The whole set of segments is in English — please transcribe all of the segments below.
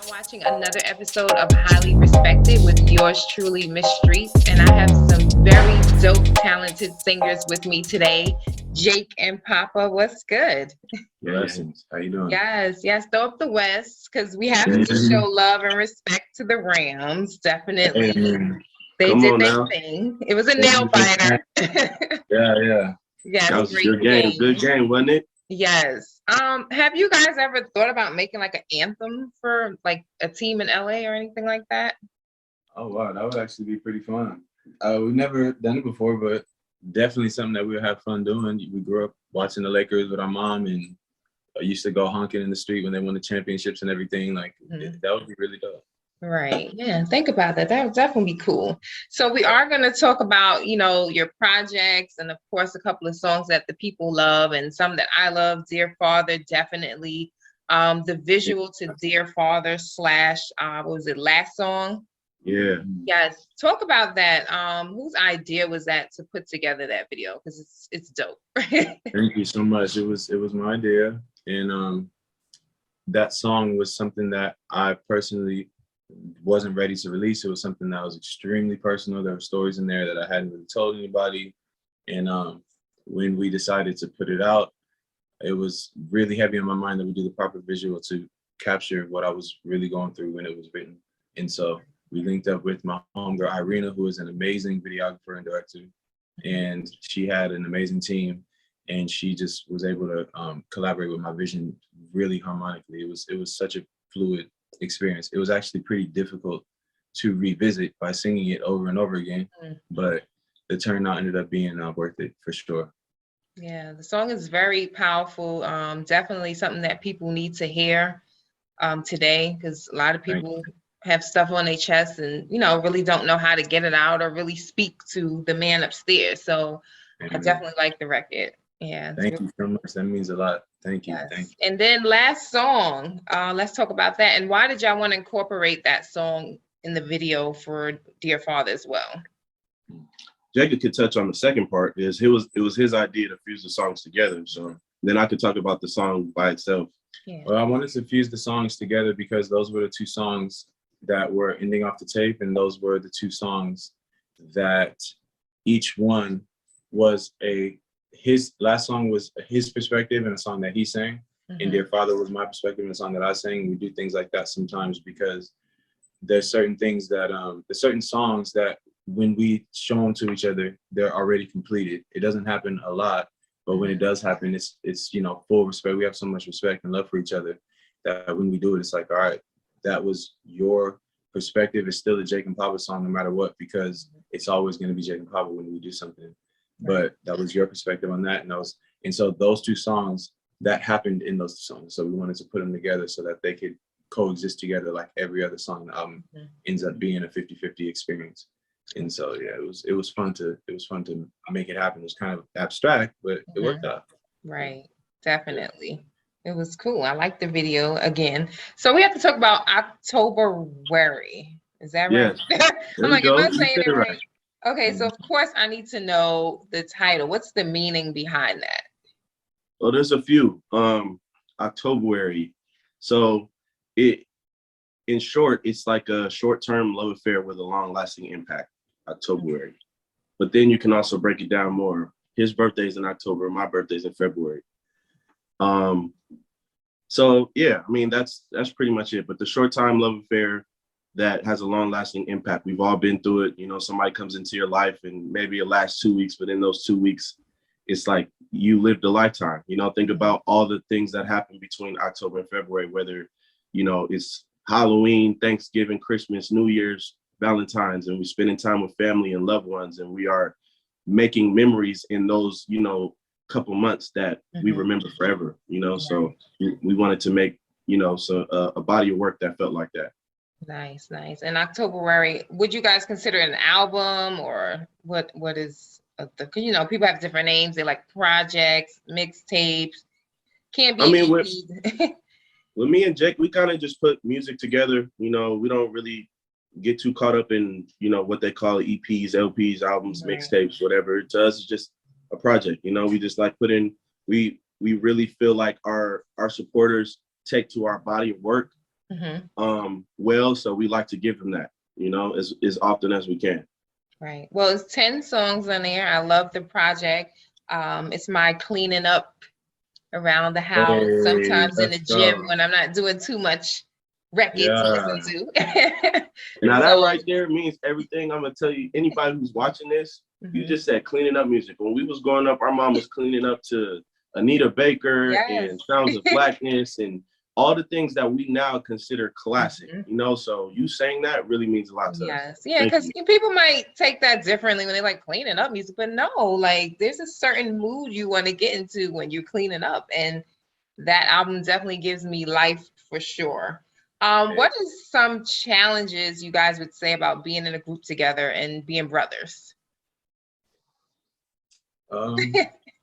Watching another episode of Highly Respected with yours truly, Miss Streetz, and I have some very dope, talented singers with me today, Jake&Papa. What's good? Blessings. How you doing? Yes. Throw up the West because we have to show love and respect to the Rams. Definitely, they did their thing. It was a nail biter. Yeah. Yes, that was a good game. Good game, wasn't it? Yes. Have you guys ever thought about making like an anthem for like a team in LA or anything like that? Oh wow, that would actually be pretty fun. We've never done it before, but definitely something that we'll have fun doing. We grew up watching the Lakers with our mom, and I used to go honking in the street when they won the championships and everything. Like that would be really dope. Right. Yeah. Think about that. That would definitely be cool. So we are going to talk about, your projects and of course, a couple of songs that the people love and some that I love. Dear Father, definitely. The visual to Dear Father / what was it, Last Song? Yeah. Yes. Talk about that. Whose idea was that to put together that video? Because it's dope. Thank you so much. It was my idea. And that song was something that I personally wasn't ready to release. It was something that was extremely personal. There were stories in there that I hadn't really told anybody. And when we decided to put it out, it was really heavy on my mind that we do the proper visual to capture what I was really going through when it was written. And so we linked up with my homegirl, Irina, who is an amazing videographer and director. And she had an amazing team. And she just was able to collaborate with my vision really harmonically. It was such a fluid experience. It was actually pretty difficult to revisit by singing it over and over again, but the turnout ended up being worth it for sure. Yeah, the song is very powerful. Definitely something that people need to hear today, because a lot of people have stuff on their chest and really don't know how to get it out or really speak to the man upstairs. So I definitely like the record. Yeah. Thank you so much. That means a lot. Thank you. Yes. Thank you. And then Last Song, let's talk about that. And why did y'all want to incorporate that song in the video for Dear Father as well? Jacob could touch on the second part. It was his idea to fuse the songs together. So then I could talk about the song by itself. Yeah. Well, I wanted to fuse the songs together because those were the two songs that were ending off the tape, and those were the two songs that each one was his last song was his perspective and a song that he sang, and Dear Father was my perspective and a song that I sang. We do things like that sometimes because there's certain things that there's certain songs that when we show them to each other, they're already completed. It doesn't happen a lot, but when it does happen, it's full respect. We have so much respect and love for each other that when we do it, it's like, all right, that was your perspective. It's still a Jake&Papa song no matter what, because it's always going to be Jake&Papa when we do something. But that was your perspective on that, and so those two songs that happened in those two songs. So we wanted to put them together so that they could coexist together like every other song on the album ends up being a 50-50 experience. And so yeah, it was fun to make it happen. It was kind of abstract, but it worked out. Right, definitely. It was cool. I like the video again. So we have to talk about October-wary. Is that right? Yes. I'm like, am I saying it right? Right. Okay, so of course I need to know the title. What's the meaning behind that? Well, there's a few. October-wary. So in short, it's like a short-term love affair with a long-lasting impact. October-wary. But then you can also break it down more. His birthday's in October, my birthday's in February. So yeah, I mean that's pretty much it. But the short-time love affair that has a long-lasting impact. We've all been through it. Somebody comes into your life and maybe it lasts 2 weeks, but in those 2 weeks, it's like you lived a lifetime. Think about all the things that happen between October and February, whether, it's Halloween, Thanksgiving, Christmas, New Year's, Valentine's, and we're spending time with family and loved ones, and we are making memories in those, couple months that we remember forever, so we wanted to make, a body of work that felt like that. Nice. And October-wary, would you guys consider it an album or what is people have different names. They like projects, mixtapes, can't be. I mean, With me and Jake, we kind of just put music together. You know, we don't really get too caught up in, you know, what they call EPs, LPs, albums, Right. mixtapes, whatever. To us, it's just a project. You know, we just like we really feel like our supporters take to our body of work well, so we like to give them that, you know, as often as we can. Right. Well, it's 10 songs on there. I love the project. It's my cleaning up around the house, Hey, sometimes in the let's gym go. when I'm not doing too much record to Yeah. listen to. Now that So- right there means everything. I'm gonna tell you, anybody who's watching this, you just said cleaning up music. When we was growing up, our mom was cleaning up to Anita Baker Yes. and Sounds of Blackness and all the things that we now consider classic, you know? So you saying that really means a lot to us. Yes, yeah, Thank because you. people might take that differently when they like cleaning up music, but no, like there's a certain mood you want to get into when you're cleaning up, and that album definitely gives me life for sure. What is some challenges you guys would say about being in a group together and being brothers?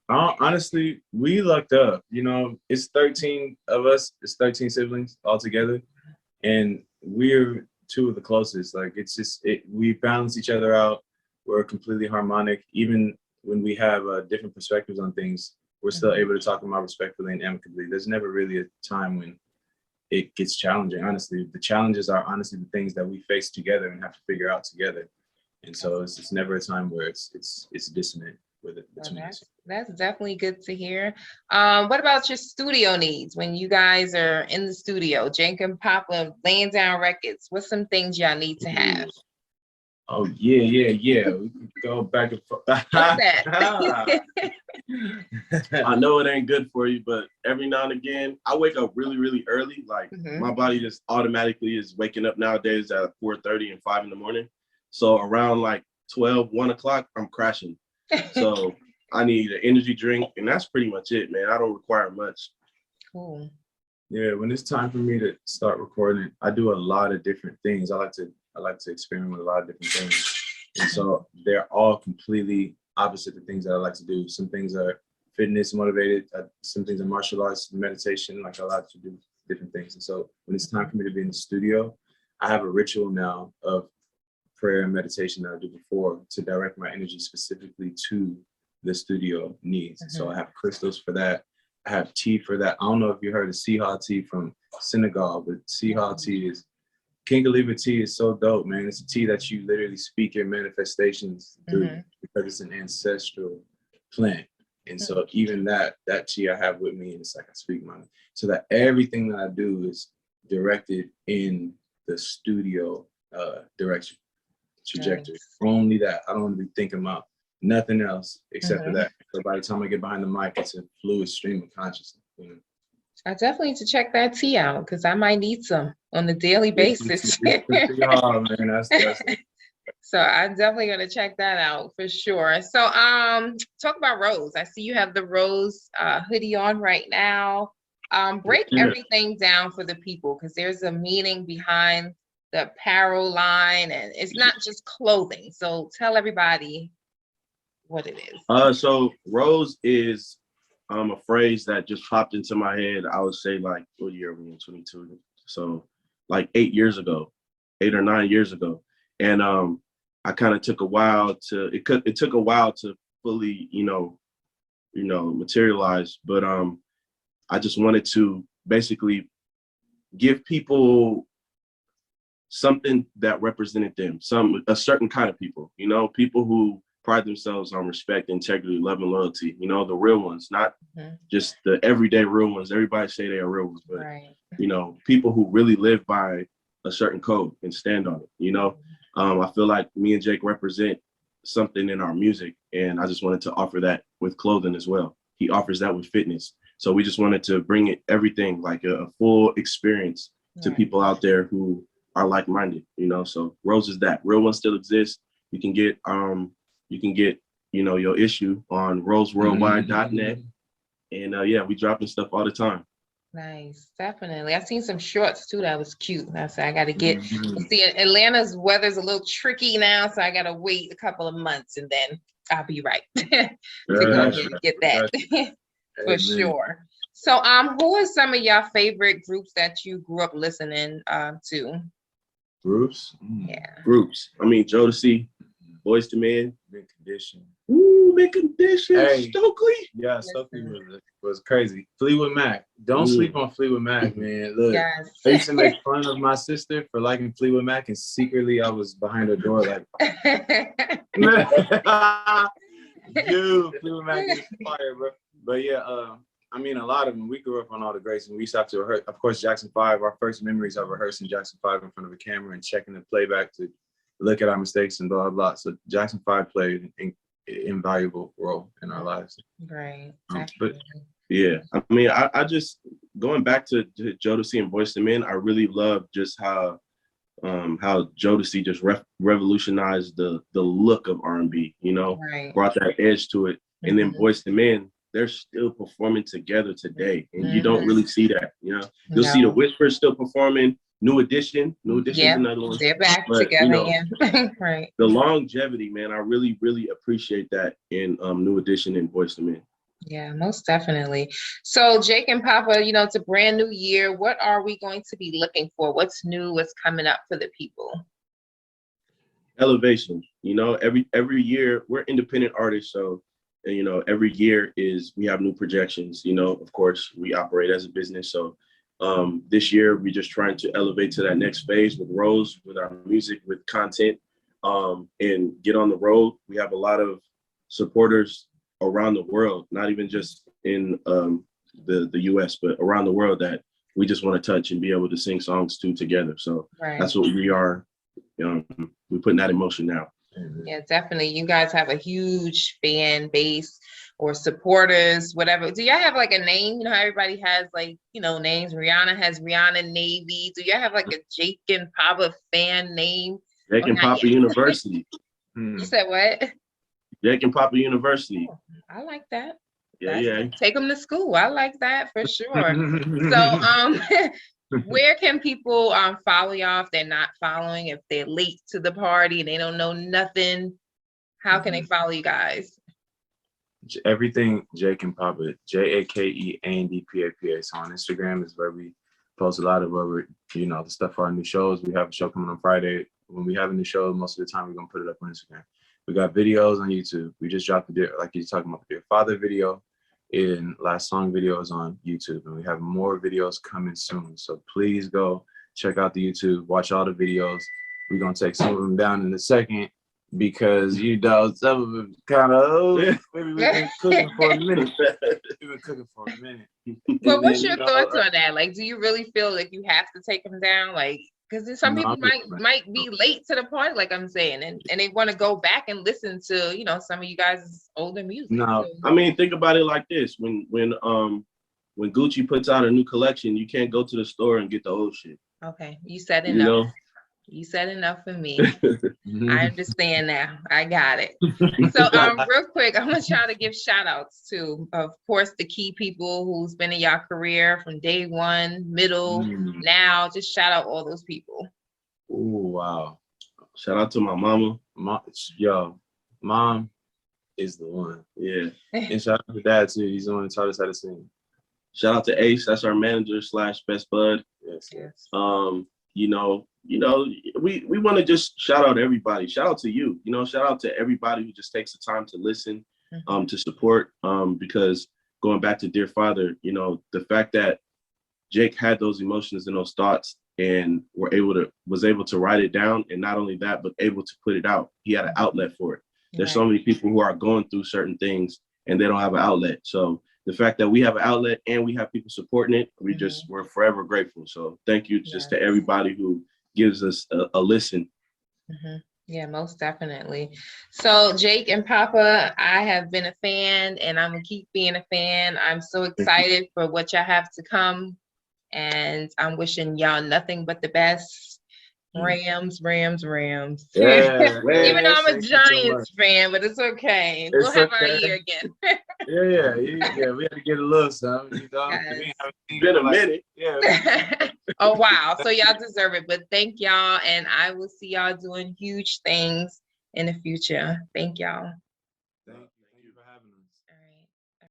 Honestly, we lucked up. You know, it's 13 of us. It's 13 siblings all together, and we're two of the closest. Like it's just we balance each other out. We're completely harmonic. Even when we have different perspectives on things, we're still able to talk them out respectfully and amicably. There's never really a time when it gets challenging. Honestly, the challenges are honestly the things that we face together and have to figure out together. And so it's never a time where it's dissonant with it between us. That's definitely good to hear. What about your studio needs when you guys are in the studio, Jake&Papa laying down records? What's some things y'all need to have? Oh yeah. We can go back and forth. What's that? I know it ain't good for you, but every now and again, I wake up really, really early. Like my body just automatically is waking up nowadays at 4:30 and 5 in the morning. So around like 12, 1 o'clock, I'm crashing. So I need an energy drink, and that's pretty much it, man. I don't require much. Cool. Yeah, when it's time for me to start recording, I do a lot of different things. I like to experiment with a lot of different things. And so they're all completely opposite the things that I like to do. Some things are fitness motivated, some things are martial arts, meditation, like I like to do different things. And so when it's time for me to be in the studio, I have a ritual now of prayer and meditation that I do before to direct my energy specifically to the studio needs. So I have crystals for that. I have tea for that. I don't know if you heard of Sihal tea from Senegal, but Sihal tea is, Kingaliba tea is so dope, man. It's a tea that you literally speak your manifestations through because it's an ancestral plant. And so even that tea I have with me, and it's like I speak mine. So that everything that I do is directed in the studio direction, trajectory. Only that. I don't want to be thinking about nothing else except for that. So by the time I get behind the mic, it's a fluid stream of consciousness. You know? I definitely need to check that tea out because I might need some on a daily basis. So I'm definitely gonna check that out for sure. So talk about Rose. I see you have the Rose hoodie on right now. Break everything down for the people because there's a meaning behind the apparel line and it's not just clothing. So tell everybody what it is. So Rose is a phrase that just popped into my head. I would say like, what year are we in? 22. So like 8 or 9 years ago. And I kind of took a while to, it took a while to fully, materialize. But I just wanted to basically give people something that represented them, a certain kind of people, people who pride themselves on respect, integrity, love, and loyalty, the real ones, not just the everyday real ones. Everybody say they are real ones, but, people who really live by a certain code and stand on it, I feel like me and Jake represent something in our music, and I just wanted to offer that with clothing as well. He offers that with fitness. So we just wanted to bring everything, like a full experience to people out there who are like-minded, so Rose is that. Real One still exists. You can get your issue on roseworldwide.net. And we dropping stuff all the time. Nice, definitely. I've seen some shorts too that was cute. I said I gotta get see Atlanta's weather's a little tricky now, so I gotta wait a couple of months and then I'll be right to go ahead and get that for sure. So, who are some of your favorite groups that you grew up listening to? Groups? Yeah. Groups. I mean, Jodeci, Boyz II Men. Mint Condition. Ooh, Mint Condition. Hey. Stokely. Yeah, Stokely was crazy. Fleetwood Mac. Don't sleep on Fleetwood Mac, man. Look, Yes. I used to make fun of my sister for liking Fleetwood Mac, and secretly I was behind her door like, dude, Fleetwood Mac is fire, bro. But yeah, I mean, a lot of them, we grew up on all the greats, and we used to have to rehearse. Of course, Jackson 5, our first memories of rehearsing Jackson 5 in front of a camera and checking the playback to look at our mistakes and blah, blah, blah. So Jackson 5 played an invaluable role in our lives. Right. But yeah, I mean, I just, going back to Jodeci and Boyz II Men, I really love just how Jodeci just revolutionized the look of R&B, you know, Right. brought that edge to it. And then Boyz II Men, they're still performing together today, and you don't really see that, you know. You'll see the Whispers still performing. New Edition's another one. They're back But, together, you know, yeah. Right. The longevity, man, I really, really appreciate that in New Edition and Boyz II Men. Yeah, most definitely. So Jake&Papa, you know, it's a brand new year. What are we going to be looking for? What's new? What's coming up for the people? Elevation. You know, every year we're independent artists, so, and, you know, every year we have new projections. You know, of course, we operate as a business, so this year we're just trying to elevate to that next phase with Rose, with our music, with content, and get on the road. We have a lot of supporters around the world, not even just in the US, but around the world that we just want to touch and be able to sing songs to together. So that's what we are. We're putting that in motion now. Yeah, definitely. You guys have a huge fan base or supporters, whatever. Do y'all have like a name? You know, everybody has like, you know, names. Rihanna has Rihanna Navy. Do y'all have like a Jake&Papa fan name? Jake&Papa University. You said what? Jake&Papa University. Oh, I like that. Yeah. Take them to school. I like that for sure. So, where can people follow y'all if they're not following, if they're late to the party and they don't know nothing? How can they follow you guys? Everything Jake&Papa, JAKEANDPAPA. So on Instagram is where we post a lot of the stuff for our new shows. We have a show coming on Friday. When we have a new show, most of the time we're gonna put it up on Instagram. We got videos on YouTube. We just dropped like you're talking about, the Dear Father video and last song videos on YouTube, and we have more videos coming soon. So please go check out the YouTube, watch all the videos. We're gonna take some of them down in a second because some of them kind of maybe we've been cooking for a minute. We've been cooking for a minute. But what's your thoughts on that? Like, do you really feel like you have to take them down? Like, because some people might be late to the party, like I'm saying, and they want to go back and listen to, you know, some of you guys' older music. No, I mean, think about it like this: when Gucci puts out a new collection, you can't go to the store and get the old shit. Okay, you said enough. You know? You said enough for me. I understand now. I got it. So real quick, I want y'all to give shout outs to, of course, the key people who's been in y'all career from day one, middle, now. Just shout out all those people. Oh, wow. Shout out to my mama. Mom is the one. Yeah. And shout out to Dad too. He's the one who taught us how to sing. Shout out to Ace, that's our manager / best bud. Yes. We want to just shout out everybody. Shout out to you. Shout out to everybody who just takes the time to listen, to support. Because going back to Dear Father, the fact that Jake had those emotions and those thoughts and was able to write it down, and not only that, but able to put it out. He had an outlet for it. There's so many people who are going through certain things and they don't have an outlet. So the fact that we have an outlet and we have people supporting it, we're forever grateful. So thank you just to everybody who gives us a listen. Yeah, most definitely. So Jake&Papa, I have been a fan and I'm gonna keep being a fan. I'm so excited for what y'all have to come, and I'm wishing y'all nothing but the best. Rams. Yeah, Even though I'm a Giants fan, but it's okay. We'll have our year again. Yeah. We had to get a little something. It's been a minute. Yeah. Oh, wow. So y'all deserve it. But thank y'all. And I will see y'all doing huge things in the future. Thank y'all.